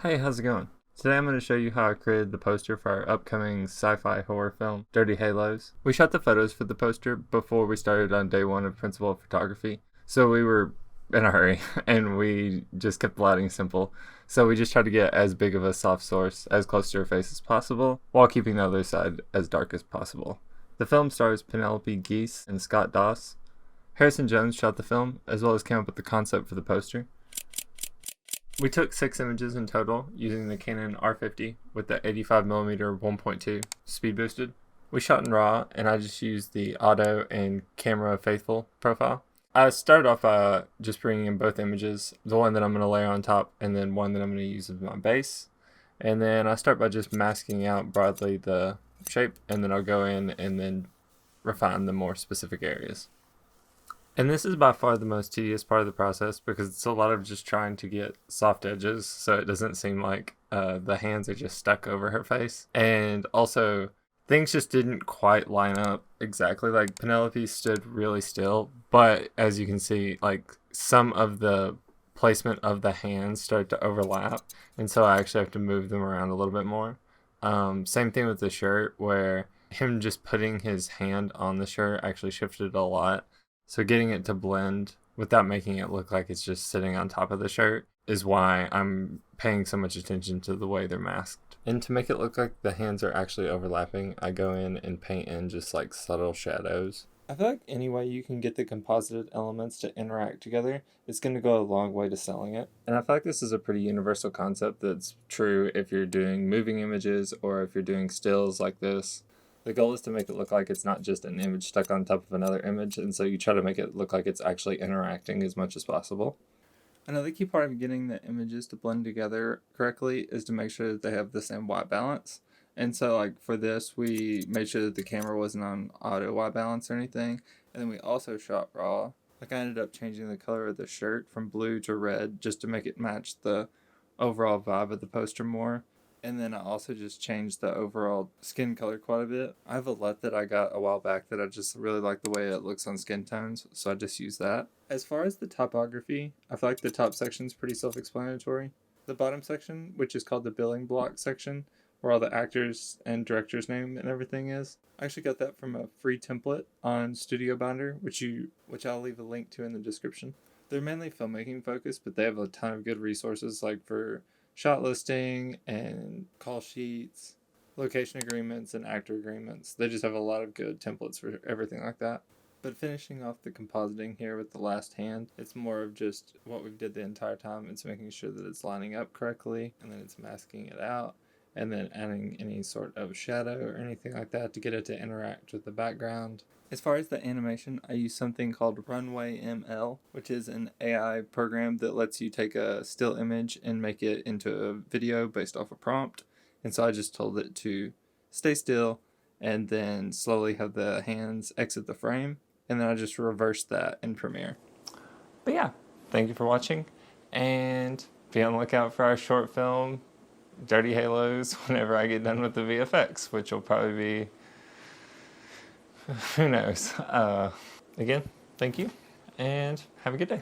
Hey, how's it going? Today I'm going to show you how I created the poster for our upcoming sci-fi horror film, Dirty Halos. We shot the photos for the poster before we started on day one of principal photography, so we were in a hurry and we just kept the lighting simple. So we just tried to get as big of a soft source as close to her face as possible while keeping the other side as dark as possible. The film stars Penelope Geese and Scott Doss. Harrison Jones shot the film as well as came up with the concept for the poster. We took 6 images in total using the Canon R50 with the 85mm 1.2 speed boosted. We shot in RAW and I just used the auto and camera faithful profile. I started off by just bringing in both images, the one that I'm going to layer on top and then one that I'm going to use as my base. And then I start by just masking out broadly the shape, and then I'll go in and then refine the more specific areas. And this is by far the most tedious part of the process because it's a lot of just trying to get soft edges so it doesn't seem like the hands are just stuck over her face. And also, things just didn't quite line up exactly. Like, Penelope stood really still, but as you can see, like, some of the placement of the hands start to overlap, and so I actually have to move them around a little bit more. Same thing with the shirt, where him just putting his hand on the shirt actually shifted a lot. So getting it to blend without making it look like it's just sitting on top of the shirt is why I'm paying so much attention to the way they're masked. And to make it look like the hands are actually overlapping, I go in and paint in just like subtle shadows. I feel like any way you can get the composited elements to interact together, it's going to go a long way to selling it. And I feel like this is a pretty universal concept that's true if you're doing moving images or if you're doing stills like this. The goal is to make it look like it's not just an image stuck on top of another image, and so you try to make it look like it's actually interacting as much as possible. Another key part of getting the images to blend together correctly is to make sure that they have the same white balance. And so, like, for this, we made sure that the camera wasn't on auto white balance or anything, and then we also shot raw. Like, I ended up changing the color of the shirt from blue to red just to make it match the overall vibe of the poster more. And then I also just changed the overall skin color quite a bit. I have a LUT that I got a while back that I just really like the way it looks on skin tones, so I just use that. As far as the topography, I feel like the top section is pretty self-explanatory. The bottom section, which is called the billing block section, where all the actors and director's name and everything is, I actually got that from a free template on Studio Binder, which I'll leave a link to in the description. They're mainly filmmaking focused, but they have a ton of good resources like for shot listing and call sheets, location agreements, and actor agreements. They just have a lot of good templates for everything like that. But finishing off the compositing here with the last hand, it's more of just what we've did the entire time. It's making sure that it's lining up correctly, and then it's masking it out, and then adding any sort of shadow or anything like that to get it to interact with the background. As far as the animation, I use something called RunwayML, which is an AI program that lets you take a still image and make it into a video based off a prompt. And so I just told it to stay still and then slowly have the hands exit the frame. And then I just reversed that in Premiere. But yeah, thank you for watching. And be on the lookout for our short film, Dirty Halos, whenever I get done with the VFX, which will probably be... who knows? Again, thank you, and have a good day.